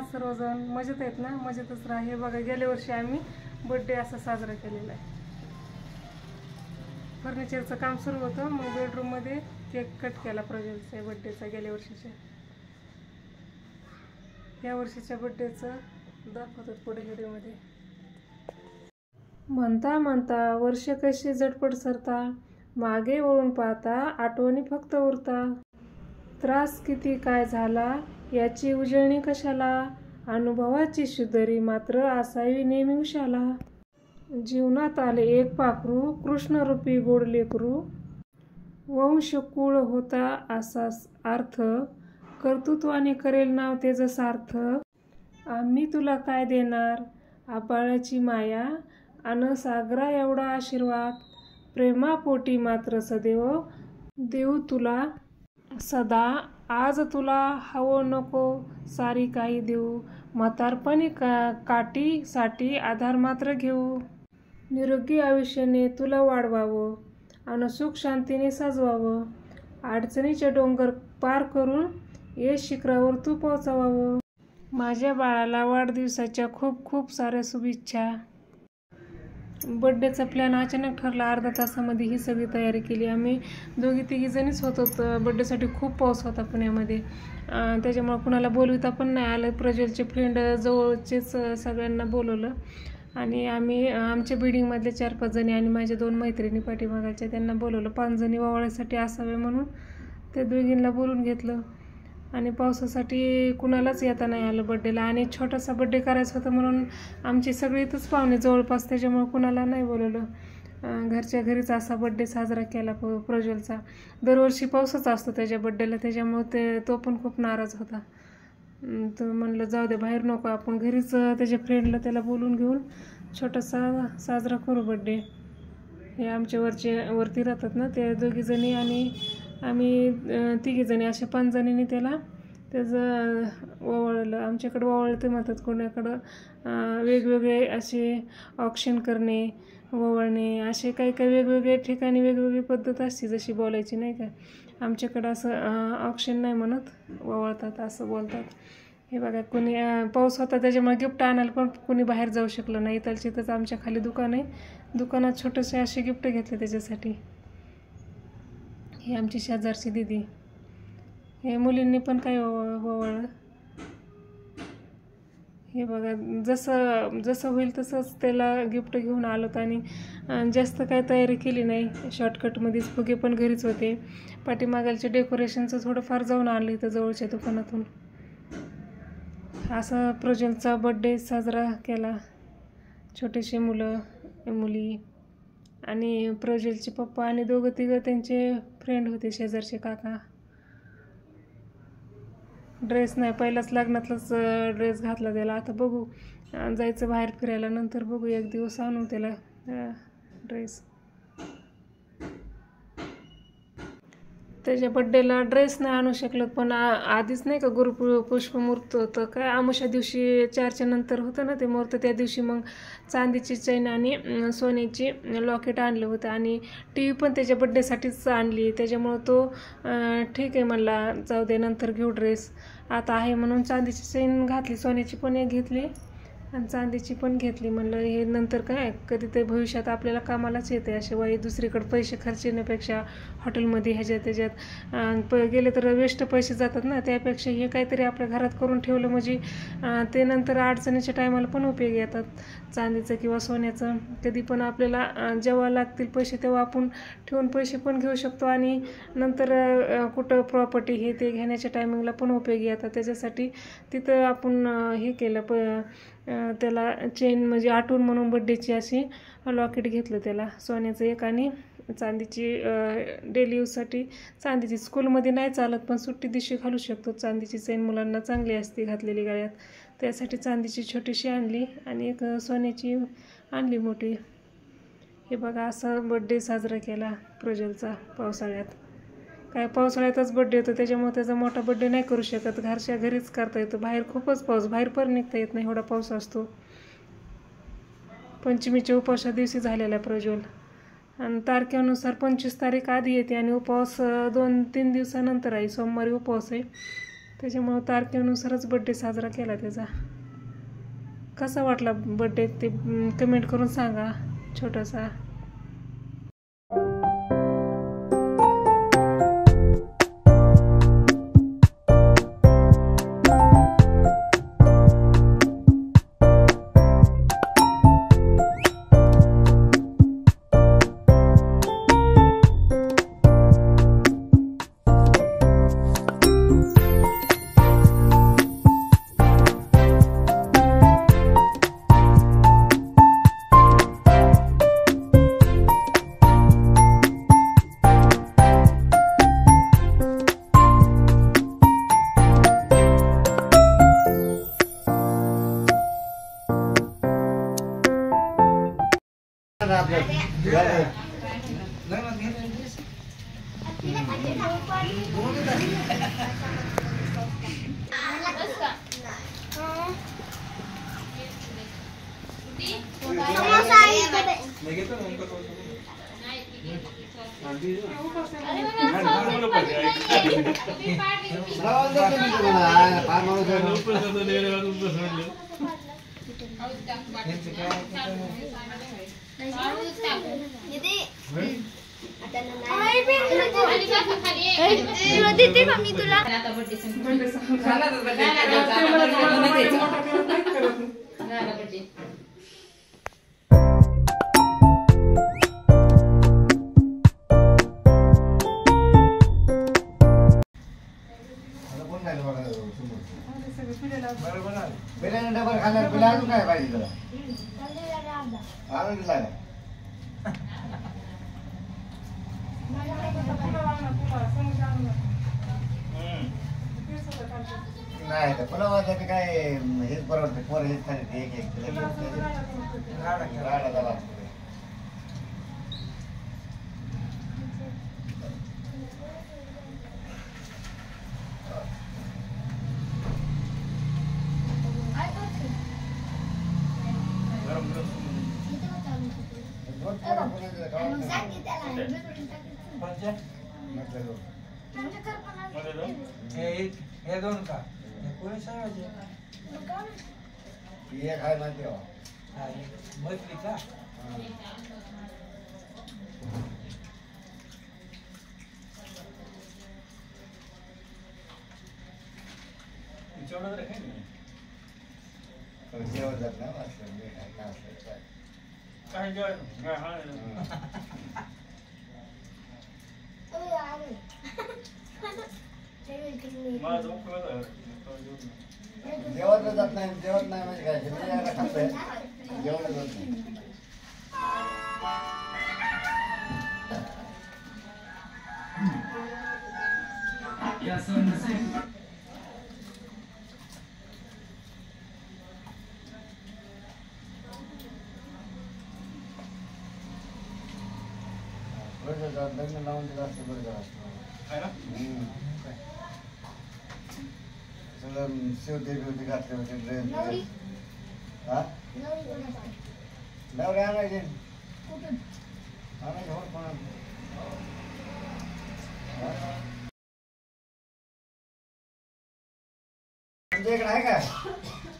आहात सर्वजण? मजेत आहेत ना? मजेतच राहा. हे बघा, गेल्या वर्षी आम्ही बर्थडे असा साजरा केलेला आहे. फर्निचरचं काम सुरू होतं, मग बेडरूममध्ये केक कट केला प्रज्वलच्या बर्थडेचा गेल्या वर्षीच्या. या वर्षीच्या बर्थडेचं दाखवतात पुढे व्हिडिओमध्ये. म्हणता म्हणता वर्ष कशी झटपट सरता, मागे वळून पाहता आठवणी फक्त उरता. त्रास किती काय झाला याची उजळणी कशाला, अनुभवाची शुद्धरी मात्र असावी नेहमी उशाला. जीवनात आले एक पाखरू, कृष्णरूपी गोड लेकरू, वंश कुळ होता असा अर्थ, कर्तृत्वाने करेल नाव तेज सार्थ. आम्ही तुला काय देणार, आबाळाची माया अन सागरा एवढा आशीर्वाद, प्रेमापोटी मात्र सदैव देऊ तुला सदा. आज तुला हवं नको सारी काही देऊ, म्हातारपणी काठी आधार मात्र घेऊ. निरोगी आयुष्याने तुला वाढवावं अन सुख शांतीने सजवावं, अडचणीचे डोंगर पार करून यश शिखरावर तू पोहोचवावं. माझ्या बाळाला वाढदिवसाच्या खूप खूप साऱ्या शुभेच्छा. बड्डेचा प्लॅन अचानक ठरला. अर्धा तासामध्ये ही सगळी तयारी केली. आम्ही दोघी तिघी जणीच होतो. बड्डेसाठी खूप पाऊस होता पुण्यामध्ये, त्याच्यामुळं कुणाला बोलविता पण नाही आलं. प्रज्वलचे फ्रेंड जवळचेच सगळ्यांना बोलवलं आणि आम्ही आमच्या बिल्डिंगमधल्या 4-5 जणी आणि माझ्या 2 मैत्रिणी पाठीमागाच्या त्यांना बोलवलं. 5 जणी वावळ्यासाठी असावे म्हणून त्या दोघींना बोलून घेतलं. आणि पावसासाठी कुणालाच येता नाही आलं बड्डेला. आणि छोटासा बड्डे करायचा होता म्हणून आमची सगळी इथंच पाहुणे जवळपास, त्याच्यामुळं कुणाला नाही बोलवलं. घरच्या घरीच असा बड्डे साजरा केला प्रज्वलचा. दरवर्षी पावसाच असतो त्याच्या बड्डेला, त्याच्यामुळं तो पण खूप नाराज होता. तर म्हणलं जाऊ दे, बाहेर नको, आपण घरीच त्याच्या फ्रेंडला त्याला बोलून घेऊन छोटासा साजरा करू बड्डे. हे आमच्या वरती राहतात ना ते दोघीजणी आणि आम्ही तिघीजणी, अशा 5 जणींनी त्याचं ओवाळलं. आमच्याकडं ओवाळते म्हणतात, कोणाकडं वेगवेगळे असे ऑक्शन करणे, ओवाळणे, असे काही काही वेगवेगळ्या ठिकाणी वेगवेगळी पद्धत असते जशी बोलायची, नाही का. आमच्याकडं असं ऑक्शन नाही म्हणत, ओवाळतात असं बोलतात. हे बघा, कोणी पाऊस होता त्याच्यामुळे गिफ्ट आणायला पण कोणी बाहेर जाऊ शकलं नाही. इथलच आमच्या खाली दुकान आहे, दुकानात छोटेसे असे गिफ्ट घेतले त्याच्यासाठी. हे आमची शेजारची दीदी. हे मुलींनी पण काय ओवाळलं. हे बघा, जसं होईल तसंच त्याला गिफ्ट घेऊन आलोत आणि जास्त काय तयारी केली नाही. शॉर्टकटमध्येच फुगे पण घरीच होते. पाठीमागालच्या डेकोरेशनचं थोडंफार जाऊन आणलं इथं जवळच्या दुकानातून. असा प्रज्वलचा बड्डे साजरा केला. छोटेसे मुलं मुली आणि प्रज्वलचे पप्पा आणि 2-3 त्यांचे फ्रेंड होते, शेजारचे काका. ड्रेस नाही, पहिलाच लग्नातलाच ड्रेस घातला त्याला. आता बघू, जायचं बाहेर फिरायला, नंतर बघू, एक दिवस आणू त्याला ड्रेस. त्याच्या बड्डेला ड्रेस नाही आणू शकलो, पण आधीच नाही का गुरुपुष्पमुहूर्त होतं काय, अमावस्या दिवशी 4च्या नंतर होतं ना ते मुहूर्त, त्या दिवशी मग चांदीची चैन आणि सोन्याची लॉकेट आणलं होतं आणि TV पण त्याच्या बड्डेसाठीच आणली. त्याच्यामुळं तो ठीक आहे म्हणला, जाऊ दे नंतर घेऊ ड्रेस. आता आहे म्हणून चांदीची चैन घातली, सोन्याची पण एक घेतली आणि चांदीची पण घेतली. म्हणलं हे नंतर काय कधी ते भविष्यात आपल्याला कामालाच येते. असे वाई दुसरीकडे पैसे खर्चण्यापेक्षा हॉटेलमध्ये ह्याच्यात त्याच्यात गेले तर वेस्ट पैसे जातात ना, त्यापेक्षा हे काहीतरी आपल्या घरात करून ठेवलं म्हणजे ते नंतर अडचणीच्या टायमाला पण उपयोगी येतात. चांदीचं किंवा सोन्याचं कधी पण आपल्याला जेव्हा लागतील पैसे तेव्हा आपण ठेवून पैसे पण घेऊ शकतो आणि नंतर कुठं प्रॉपर्टी हे ते घेण्याच्या टायमिंगला पण उपयोगी येतात. त्याच्यासाठी तिथं आपण हे केलं, त्याला चेन म्हणजे आठवण म्हणून बड्डेची अशी लॉकेट घेतलं त्याला, सोन्याचं एक आणि चांदीची डेली यूजसाठी चांदीची. स्कूलमध्ये नाही चालत पण सुट्टी दिवशी घालू शकतो. चांदीची चेन मुलांना चांगली असते घातलेली गळ्यात, त्यासाठी चांदीची छोटीशी आणली आणि एक सोन्याची आणली मोठी. हे बघा, असा बड्डे साजरा केला प्रज्वलचा पावसाळ्यात. काय पावसाळ्यातच बड्डे होतो, त्याच्यामुळे त्याचा मोठा बड्डे नाही करू शकत, घरच्या घरीच करता येतो. बाहेर खूपच पाऊस, बाहेर पण निघता येत नाही, एवढा पाऊस असतो. पंचमीच्या उपवासा दिवशी झालेला आहे प्रज्वल आणि तारखेनुसार 25 तारीख आधी येते आणि उपवास 2-3 दिवसानंतर आहे. सोमवारी उपवास आहे त्याच्यामुळं तारखेनुसारच बड्डे साजरा केला त्याचा. कसा वाटला बड्डे ते कमेंट करून सांगा. छोटासा बिर्याणी डबल खाल्ल्यावर बिल अजून काय पाहिजे तुला? आणून दिला का? नाही तर पुलावासाठी काय हेच परवडते. पोर हेच खाते एक एक राडा झाला. हे दोन का कोणी सांगायचे काय माहिती बसली का जेवण जात ना काय जेवण जात नाही. जेवण नाही म्हणजे काय खातोय. जेवण जात नाही. लग्न लावून दिलं असतं बरं झालं असतं. सगळं शिवते बिवते घातले होते ड्रेस. हा नवरे आणायचे आणायचे होत पण तुमच्या इकडे आहे का?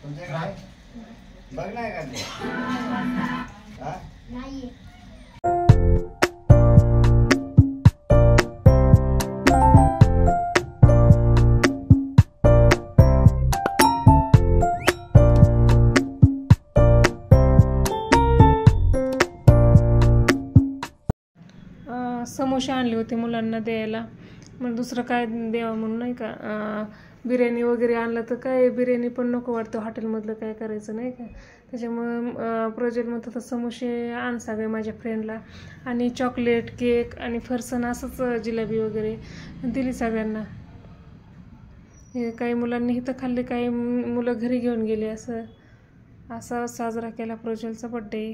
तुमच्या इकडे आहे बघ नाही का ते? हा समोसे आणले होते मुलांना द्यायला. मग दुसरं काय द्यावं म्हणून नाही का. बिर्याणी वगैरे आणलं तर काय बिर्याणी पण नको वाटतं हॉटेलमधलं काय करायचं नाही का. त्याच्यामुळं प्रज्वल म्हणत होता समोसे आण सगळे माझ्या फ्रेंडला आणि चॉकलेट केक आणि फरसाण असंच जिलेबी वगैरे दिली सगळ्यांना. हे काही मुलांनी इथं खाल्ले काही मुलं घरी घेऊन गेले. असं साजरा केला प्रज्वलचा बड्डे.